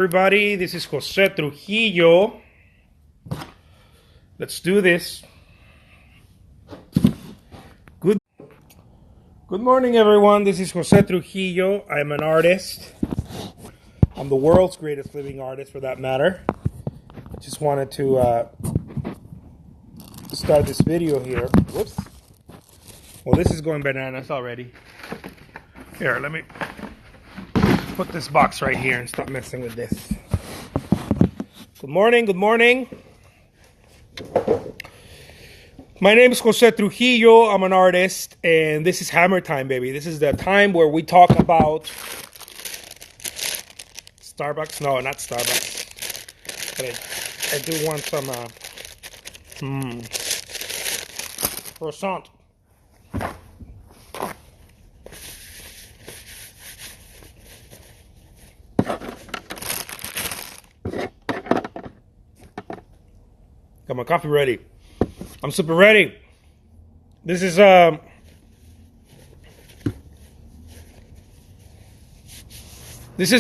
Everybody, this is Jose Trujillo. Let's do this. Good morning, everyone. This is Jose Trujillo. I'm an artist. I'm the world's greatest living artist, for that matter. Just wanted to start this video here. Whoops. Well, this is going bananas already. Here, let me put this box right here and stop messing with this. Good morning, good morning. My name is Jose Trujillo. I'm an artist, and this is Hammer Time, baby. This is the time where we talk about Starbucks. No, not Starbucks. But I do want some croissant. Got my coffee ready. I'm super ready. This is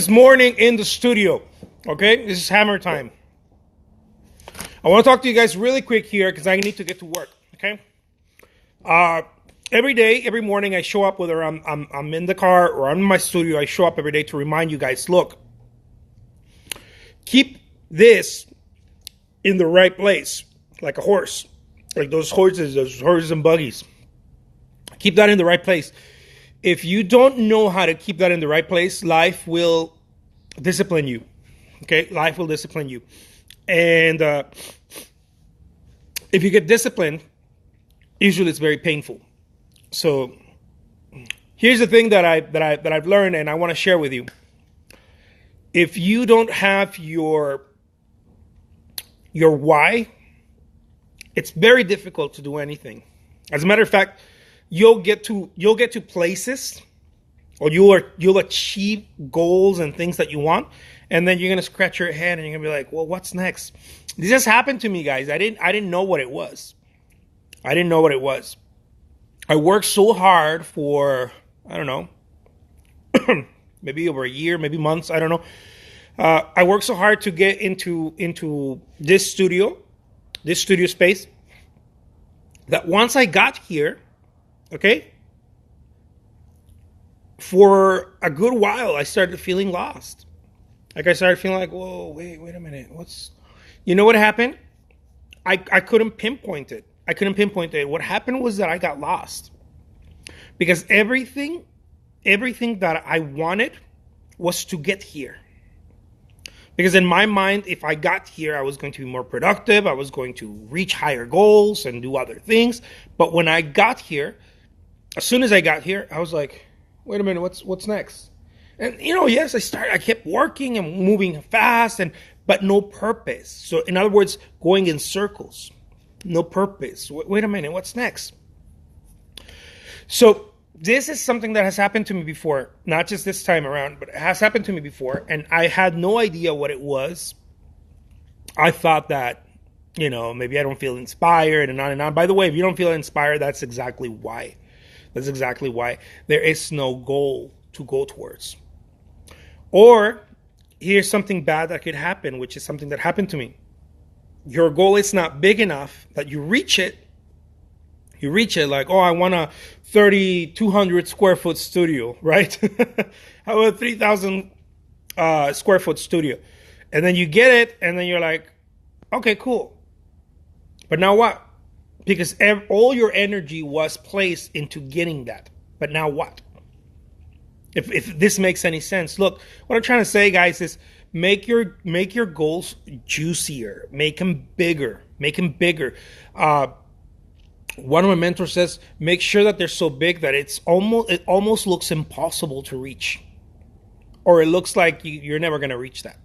morning in the studio. Okay, this is Hammer Time. I want to talk to you guys really quick here because I need to get to work. Okay. Every day, every morning, I show up, whether I'm in the car or I'm in my studio. I show up every day to remind you guys, look, keep this in the right place, like a horse, like those horses and buggies. Keep that in the right place. If you don't know how to keep that in the right place, life will discipline you. Okay, life will discipline you, and if you get disciplined, usually it's very painful. So here's the thing that I've learned, and I want to share with you. If you don't have your why, it's very difficult to do anything. As a matter of fact, you'll get to places, or you'll achieve goals and things that you want, and then you're gonna scratch your head and you're gonna be like, well, what's next? This just happened to me, guys. I didn't know what it was. I didn't know what it was. I worked so hard for, I don't know, maybe over a year, maybe months, I don't know. I worked so hard to get into this studio space, that once I got here, okay, for a good while, I started feeling lost. Like I started feeling like, whoa, wait a minute. You know what happened? I couldn't pinpoint it. What happened was that I got lost. Because everything that I wanted was to get here. Because in my mind, if I got here, I was going to be more productive. I was going to reach higher goals and do other things. But when I got here, as soon as I got here, I was like, wait a minute, what's next? And, yes, I kept working and moving fast, but no purpose. So in other words, going in circles, no purpose. Wait a minute, what's next? So this is something that has happened to me before, not just this time around, but it has happened to me before, and I had no idea what it was. I thought that, maybe I don't feel inspired and on and on. By the way, if you don't feel inspired, that's exactly why. That's exactly why. There is no goal to go towards. Or here's something bad that could happen, which is something that happened to me. Your goal is not big enough that you reach it. You reach it like, I want a 3,200 square foot studio, right? How about 3,000 square foot studio? And then you get it, and then you're like, okay, cool. But now what? Because all your energy was placed into getting that. But now what? If this makes any sense. Look, what I'm trying to say, guys, is make your goals juicier. Make them bigger. One of my mentors says, make sure that they're so big that it almost looks impossible to reach. Or it looks like you're never going to reach that.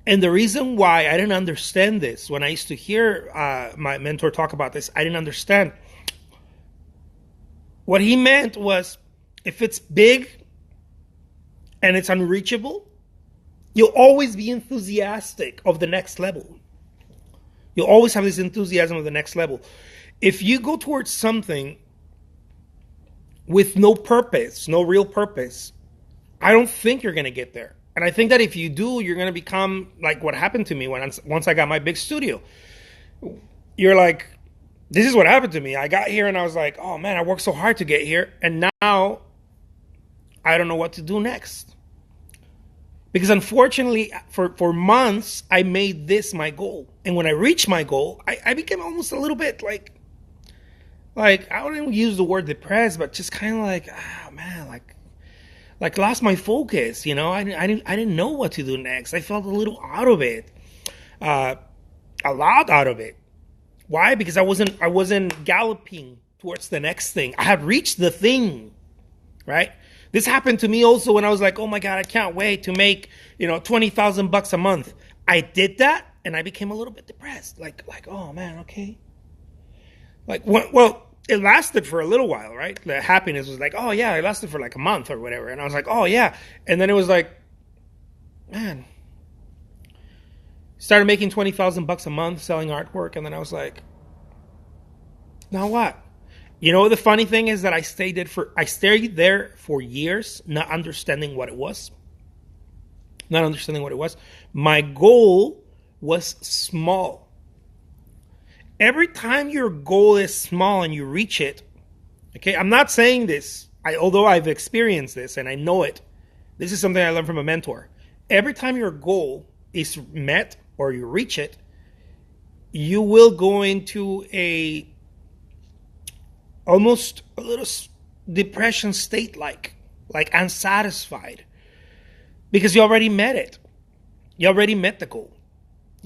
And the reason why I didn't understand this, when I used to hear my mentor talk about this, I didn't understand. What he meant was, if it's big and it's unreachable, you'll always be enthusiastic of the next level. You'll always have this enthusiasm of the next level. If you go towards something with no purpose, no real purpose, I don't think you're going to get there. And I think that if you do, you're going to become like what happened to me once I got my big studio. You're like, this is what happened to me. I got here and I was like, oh man, I worked so hard to get here. And now I don't know what to do next. Because unfortunately, for months, I made this my goal. And when I reached my goal, I became almost a little bit like I wouldn't use the word depressed, but just kind of like, man, like lost my focus. I didn't know what to do next. I felt a little out of it, a lot out of it. Why? Because I wasn't galloping towards the next thing. I had reached the thing, right? This happened to me also when I was like, oh my God, I can't wait to make, $20,000 a month. I did that and I became a little bit depressed. Like, oh man, okay. Well, it lasted for a little while, right? The happiness was like, oh yeah, it lasted for like a month or whatever. And I was like, oh yeah. And then it was like, man, started making $20,000 a month selling artwork. And then I was like, now what? The funny thing is that I stayed there for years, not understanding what it was. My goal was small. Every time your goal is small and you reach it, okay, I'm not saying this, although I've experienced this and I know it. This is something I learned from a mentor. Every time your goal is met or you reach it, you will go into almost a little depression state, like unsatisfied, because you already met it. You already met the goal.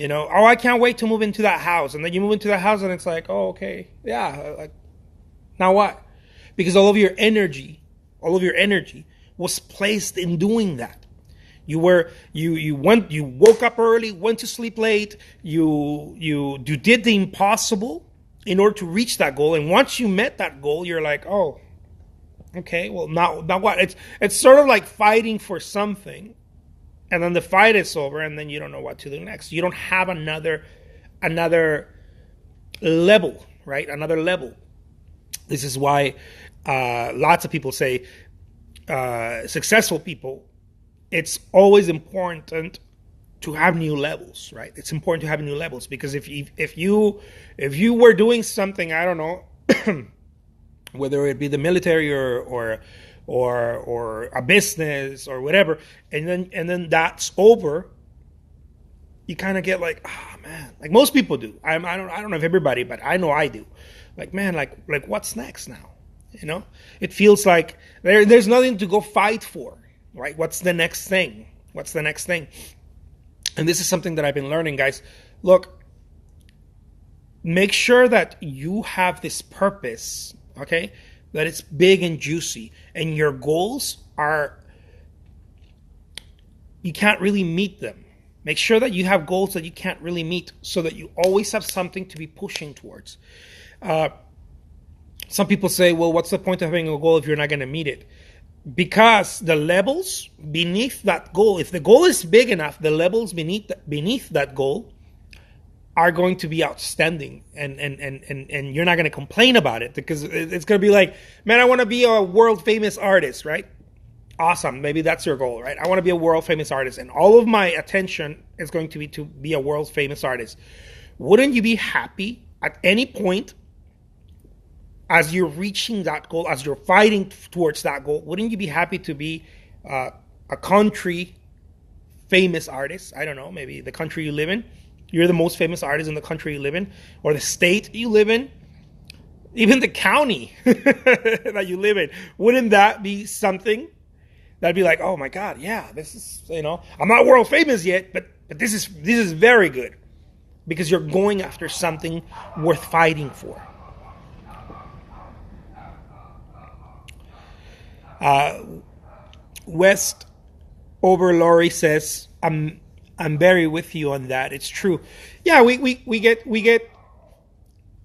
Oh, I can't wait to move into that house. And then you move into that house and it's like, oh, okay. Yeah. Like, now what? Because all of your energy was placed in doing that. You woke up early, went to sleep late. You did the impossible in order to reach that goal. And once you met that goal, you're like, oh, okay, well, now what? It's sort of like fighting for something, and then the fight is over, and then you don't know what to do next. You don't have another level, right? Another level. This is why lots of people say, successful people, it's always important to have new levels, right? It's important to have new levels, because if you were doing something, I don't know, whether it be the military or a business or whatever, and then that's over, you kind of get like, oh man, like most people do. I don't know if everybody, but I know I do. Like, man, like what's next now? It feels like there's nothing to go fight for, right? What's the next thing? And this is something that I've been learning, guys. Look, make sure that you have this purpose, okay? That it's big and juicy. And your goals you can't really meet them. Make sure that you have goals that you can't really meet, so that you always have something to be pushing towards. Some people say, well, what's the point of having a goal if you're not going to meet it? Because the levels beneath that goal, if the goal is big enough, the levels beneath that goal are going to be outstanding, and you're not going to complain about it, because it's going to be like, man, I want to be a world famous artist, right? Awesome. Maybe that's your goal, right? I want to be a world famous artist, and all of my attention is going to be a world famous artist. Wouldn't you be happy at any point as you're reaching that goal, as you're fighting towards that goal? Wouldn't you be happy to be a country famous artist? I don't know, maybe the country you live in. You're the most famous artist in the country you live in, or the state you live in, even the county that you live in. Wouldn't that be something that'd be like, oh my God, yeah, this is, I'm not world famous yet, but this is very good, because you're going after something worth fighting for. West Over Lori says, I'm very with you on that. It's true. Yeah, we get.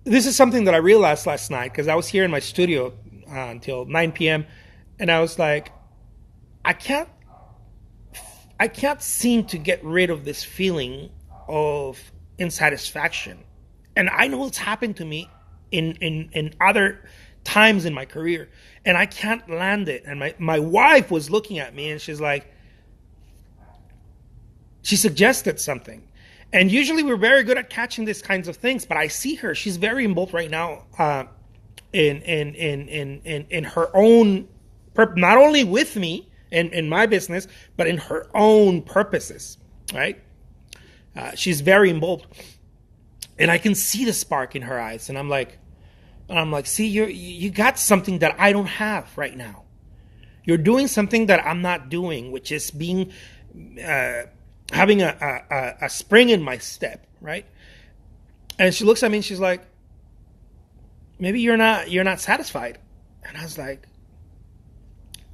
This is something that I realized last night, because I was here in my studio until 9 p.m. and I was like, I can't seem to get rid of this feeling of insatisfaction, and I know it's happened to me in other times in my career, and I can't land it. And my wife was looking at me and she's like, She suggested something. And usually we're very good at catching these kinds of things, but I see her. She's very involved right now in her own, not only with me and in my business, but in her own purposes, right? She's very involved. And I can see the spark in her eyes. And I'm like, see, you got something that I don't have right now. You're doing something that I'm not doing, which is being, having a spring in my step, right? And she looks at me and she's like, maybe you're not satisfied. And I was like,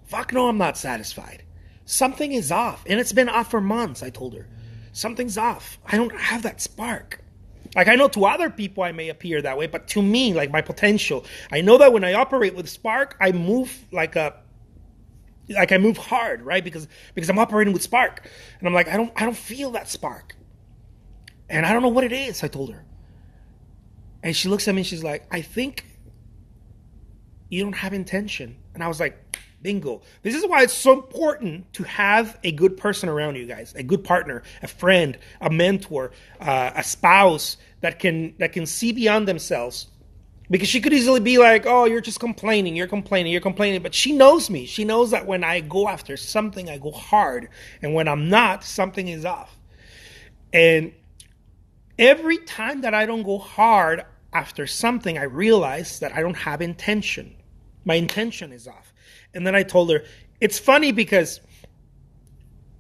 fuck no, I'm not satisfied. Something is off. And it's been off for months, I told her. Something's off. I don't have that spark. Like, I know to other people I may appear that way, but to me, like my potential, I know that when I operate with spark, I move like I move hard, right? Because I'm operating with spark. And I'm like, I don't feel that spark. And I don't know what it is, I told her. And she looks at me and she's like, I think you don't have intention. And I was like, bingo. This is why it's so important to have a good person around you guys, a good partner, a friend, a mentor, a spouse that can see beyond themselves. Because she could easily be like, oh, you're just complaining, you're complaining. But she knows me. She knows that when I go after something, I go hard. And when I'm not, something is off. And every time that I don't go hard after something, I realize that I don't have intention. My intention is off. And then I told her, it's funny because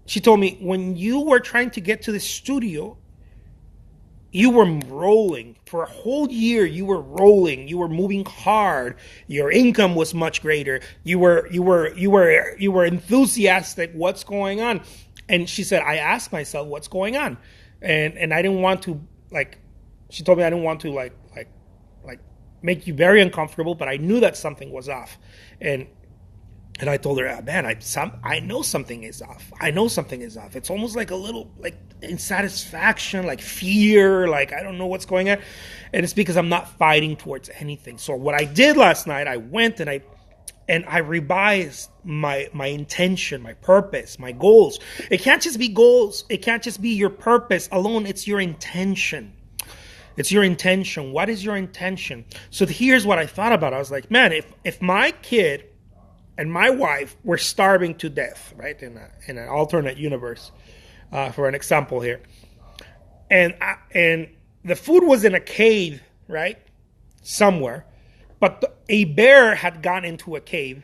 she told me, when you were trying to get to the studio, you were rolling. For a whole year, you were rolling. You were moving hard. Your income was much greater. You were enthusiastic. What's going on? And she said, I asked myself, what's going on? And I didn't want to, like, she told me I didn't want to like make you very uncomfortable, but I knew that something was off. And I told her, man, I know something is off. I know something is off. It's almost like a little, like, insatisfaction, like fear, like I don't know what's going on. And it's because I'm not fighting towards anything. So what I did last night, I went and I revised my intention, my purpose, my goals. It can't just be goals. It can't just be your purpose alone. It's your intention. It's your intention. What is your intention? So here's what I thought about. I was like, man, if my kid and my wife were starving to death, right, in an alternate universe, for an example here, and the food was in a cave, right, somewhere, but a bear had gone into a cave.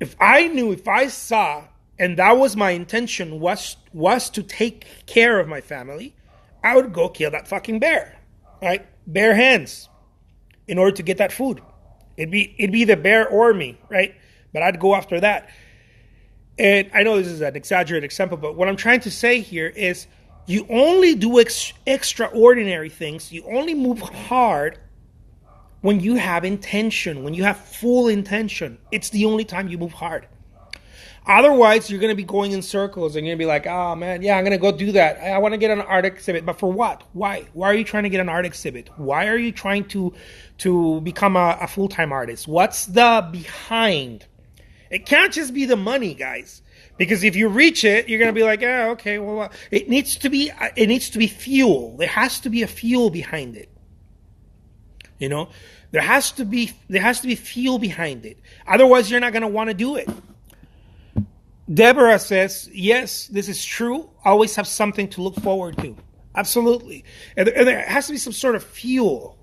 If I saw, and that was my intention, was to take care of my family, I would go kill that fucking bear, right? Bare hands, in order to get that food. It'd be the bear or me, right? But I'd go after that. And I know this is an exaggerated example, but what I'm trying to say here is you only do extraordinary things. You only move hard when you have intention, when you have full intention. It's the only time you move hard. Otherwise, you're going to be going in circles and you're going to be like, oh man, yeah, I'm going to go do that. I want to get an art exhibit. But for what? Why? Why are you trying to get an art exhibit? Why are you trying to become a full-time artist? What's the behind? It can't just be the money, guys. Because if you reach it, you're going to be like, yeah, okay, well, it needs to be fuel. There has to be a fuel behind it. You know, there has to be fuel behind it. Otherwise, you're not going to want to do it. Deborah says, yes, this is true. Always have something to look forward to. Absolutely. And there has to be some sort of fuel,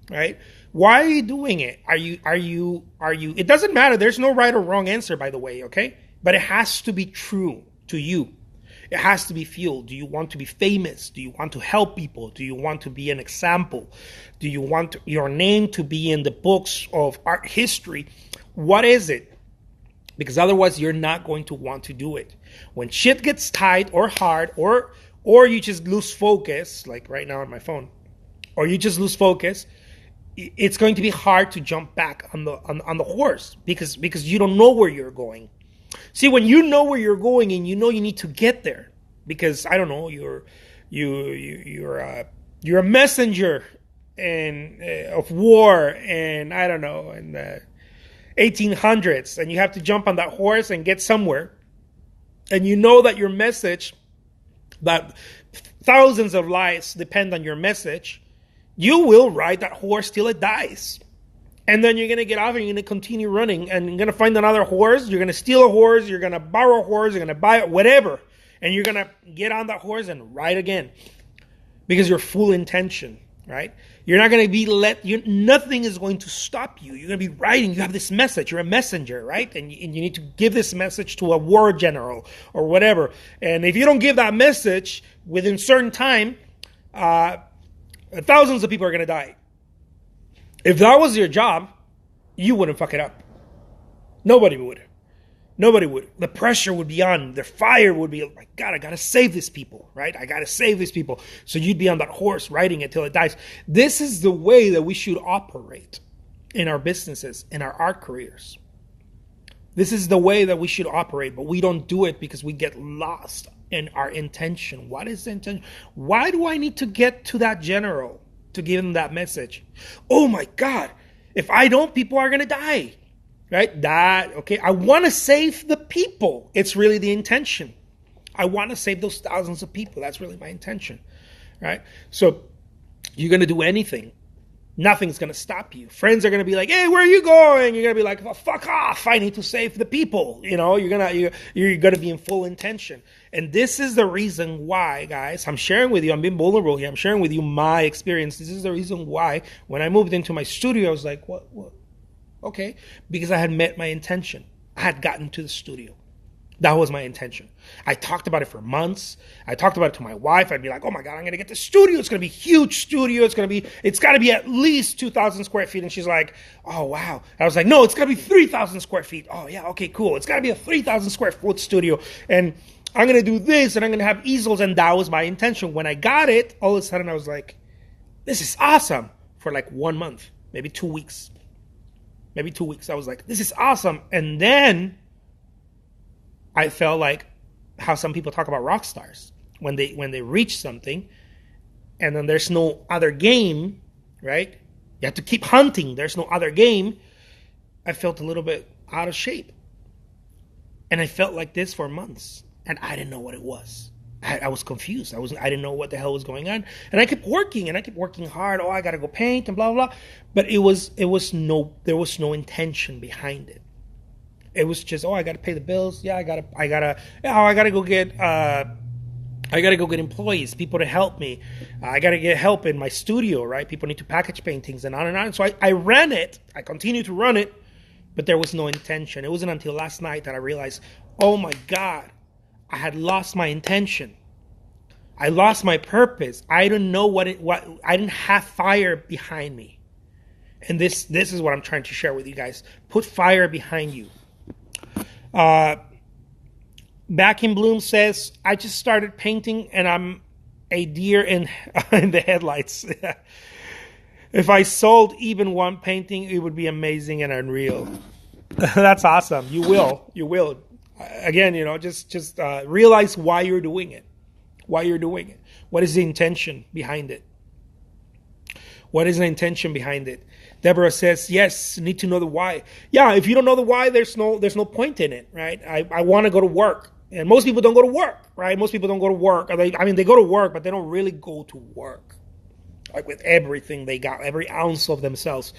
right? Why are you doing it? Are you, it doesn't matter. There's no right or wrong answer, by the way, okay? But it has to be true to you. It has to be fuel. Do you want to be famous? Do you want to help people? Do you want to be an example? Do you want your name to be in the books of art history? What is it? Because otherwise you're not going to want to do it. When shit gets tight or hard, or you just lose focus, like right now on my phone, or you just lose focus, it's going to be hard to jump back on the horse because you don't know where you're going. See, when you know where you're going and you know you need to get there, because I don't know, you're a messenger of war, and I don't know, and 1800s, and you have to jump on that horse and get somewhere, and you know that your message, that thousands of lives depend on your message, you will ride that horse till it dies. And then you're going to get off and you're going to continue running, and you're going to find another horse. You're going to steal a horse. You're going to borrow a horse. You're going to buy it, whatever. And you're going to get on that horse and ride again, because your full intention, right? You're not going to be nothing is going to stop you. You're going to be riding. You have this message. You're a messenger, right? And you need to give this message to a war general or whatever. And if you don't give that message within certain time, thousands of people are going to die. If that was your job, you wouldn't fuck it up. Nobody would. Nobody would. The pressure would be on. The fire would be, oh my God, I got to save these people, right? I got to save these people. So you'd be on that horse riding it till it dies. This is the way that we should operate in our businesses, in our art careers. This is the way that we should operate, but we don't do it because we get lost in our intention. What is the intention? Why do I need to get to that general to give him that message? Oh my God, if I don't, people are going to die. Right? Okay, I want to save the people. It's really the intention. I want to save those thousands of people. That's really my intention. Right? So you're going to do anything. Nothing's going to stop you. Friends are going to be like, hey, where are you going? You're going to be like, oh, fuck off. I need to save the people. You know, you're going to be in full intention. And this is the reason why, guys, I'm sharing with you, I'm being vulnerable here. I'm sharing with you my experience. This is the reason why when I moved into my studio, I was like, what? Okay, because I had met my intention. I had gotten to the studio. That was my intention. I talked about it for months. I talked about it to my wife. I'd be like, oh my God, I'm going to get the studio. It's going to be a huge studio. It's got to be at least 2,000 square feet. And she's like, oh, wow. I was like, no, it's got to be 3,000 square feet. Oh, yeah, okay, cool. It's got to be a 3,000 square foot studio. And I'm going to do this, and I'm going to have easels. And that was my intention. When I got it, all of a sudden I was like, this is awesome, for like 1 month, maybe 2 weeks. I was like, this is awesome. And then I felt like how some people talk about rock stars when they reach something and then there's no other game, right? You have to keep hunting. There's no other game. I felt a little bit out of shape. And I felt like this for months. And I didn't know what it was. I was confused. I didn't know what the hell was going on. And I kept working hard. Oh, I got to go paint and blah, blah, blah. But there was no intention behind it. It was just, oh, I got to pay the bills. Yeah, I got to go get employees, people to help me. I got to get help in my studio, right? People need to package paintings and on and on. So I ran it. I continued to run it, but there was no intention. It wasn't until last night that I realized, oh my God, I had lost my intention. I lost my purpose. I didn't know I didn't have fire behind me. And this is what I'm trying to share with you guys. Put fire behind you. Back in Bloom says, I just started painting and I'm a deer in the headlights. If I sold even one painting, it would be amazing and unreal. That's awesome. You will. Again, just realize why you're doing it. What is the intention behind it? Deborah says, yes, need to know the why. Yeah, if you don't know the why, there's no point in it, right? I want to go to work. And most people don't go to work, right? They go to work, but they don't really go to work. Like with everything they got, every ounce of themselves.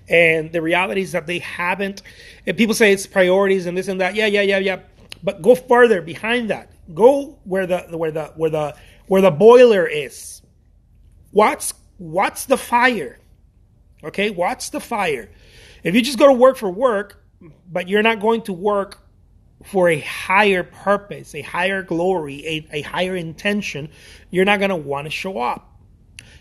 And the reality is that they haven't, and people say it's priorities and this and that. Yeah. But go further behind that. Go where the boiler is. What's the fire? Okay, what's the fire? If you just go to work for work, but you're not going to work for a higher purpose, a higher glory, a higher intention, you're not going to want to show up.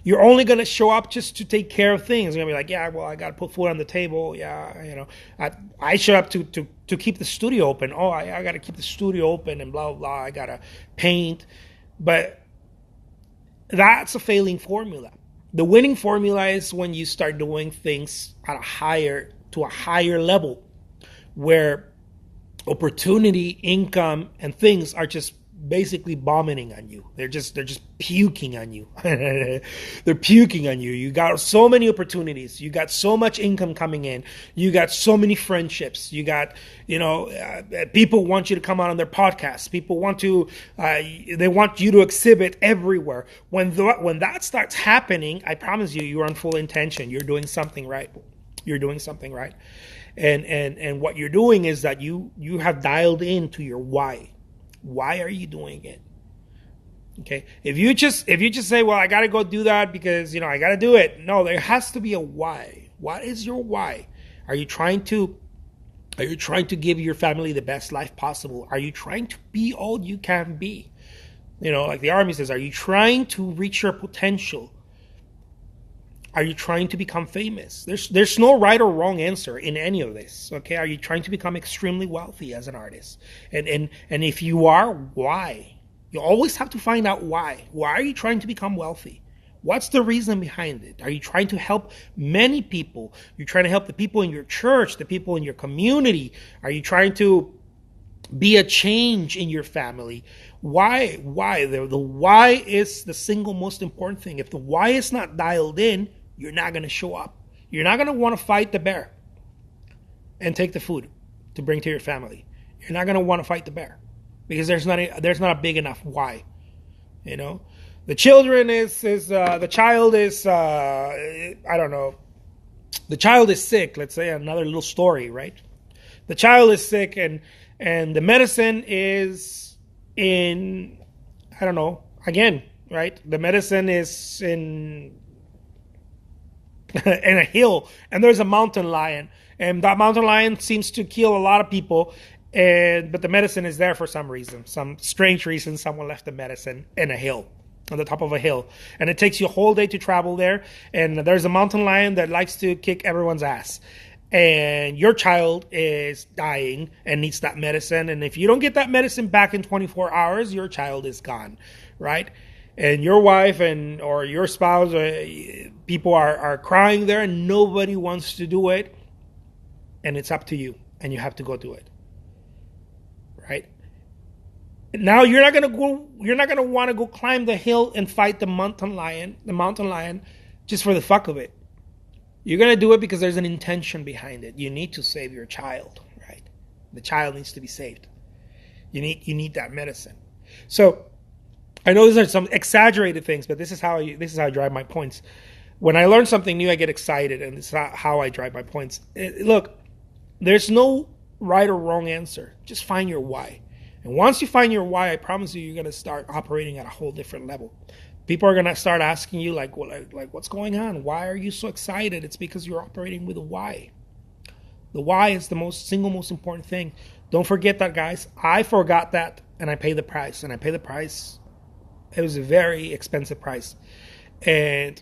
You're only going to show up just to take care of things. You're going to be like, yeah, well, I got to put food on the table. Yeah, I show up to keep the studio open. Oh, I got to keep the studio open and blah, blah, blah. I got to paint. But that's a failing formula. The winning formula is when you start doing things to a higher level where opportunity, income, and things are just basically vomiting on you. They're just puking on you. They're puking on you. You got so many opportunities. You got so much income coming in. You got so many friendships. You got, people want you to come out on their podcasts. People want to, they want you to exhibit everywhere. When that starts happening, I promise you, you're on full intention. You're doing something right. You're doing something right. And what you're doing is that you have dialed into your why. Why are you doing it? Okay. If you just say, well, I got to go do that because, I got to do it. No, there has to be a why. What is your why? Are you trying to give your family the best life possible? Are you trying to be all you can be? Like the Army says, are you trying to reach your potential? Are you trying to become famous? There's no right or wrong answer in any of this. Okay, are you trying to become extremely wealthy as an artist? And if you are, why? You always have to find out why. Why are you trying to become wealthy? What's the reason behind it? Are you trying to help many people? You're trying to help the people in your church, the people in your community? Are you trying to be a change in your family? Why? The why is the single most important thing. If the why is not dialed in, you're not going to show up. You're not going to want to fight the bear and take the food to bring to your family. You're not going to want to fight the bear because there's not a big enough why. The child is I don't know. The child is sick. Let's say another little story, right? The child is sick and the medicine is in, I don't know, again, right? The medicine is in a hill, and there's a mountain lion, and that mountain lion seems to kill a lot of people, but the medicine is there for some reason, some strange reason. Someone left the medicine in a hill, on the top of a hill, and it takes you a whole day to travel there, and there's a mountain lion that likes to kick everyone's ass, and your child is dying and needs that medicine, and if you don't get that medicine back in 24 hours, your child is gone, right? And your wife or your spouse, people are crying there, and nobody wants to do it, and it's up to you, and you have to go do it, right? Now you're not gonna want to go climb the hill and fight the mountain lion, just for the fuck of it. You're gonna do it because there's an intention behind it. You need to save your child, right? The child needs to be saved. You need that medicine. So I know these are some exaggerated things, but this is how I drive my points. When I learn something new, I get excited, and it's not how I drive my points. Look, there's no right or wrong answer. Just find your why. And once you find your why, I promise you, you're going to start operating at a whole different level. People are going to start asking you, like, what's going on? Why are you so excited? It's because you're operating with a why. The why is the single most important thing. Don't forget that, guys. I forgot that, and I paid the price. And I paid the price. It was a very expensive price. And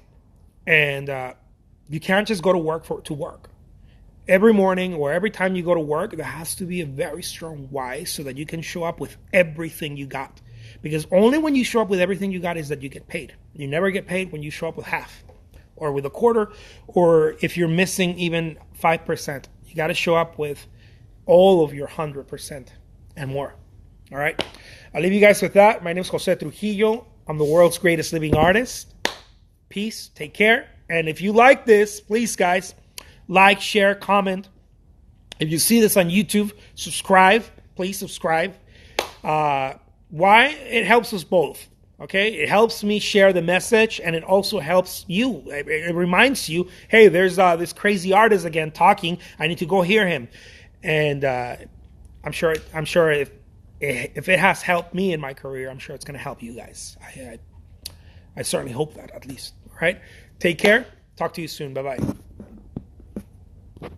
you can't just go to work to work. Every morning or every time you go to work, there has to be a very strong why so that you can show up with everything you got. Because only when you show up with everything you got is that you get paid. You never get paid when you show up with half or with a quarter, or if you're missing even 5%. You got to show up with all of your 100% and more. All right? I'll leave you guys with that. My name is Jose Trujillo. I'm the world's greatest living artist. Peace. Take care. And if you like this, please, guys, like, share, comment. If you see this on YouTube, subscribe. Please subscribe. Why? It helps us both. Okay? It helps me share the message, and it also helps you. It reminds you, hey, there's this crazy artist again talking. I need to go hear him. And I'm sure if it has helped me in my career, I'm sure it's going to help you guys. I certainly hope that, at least. All right? Take care. Talk to you soon. Bye-bye.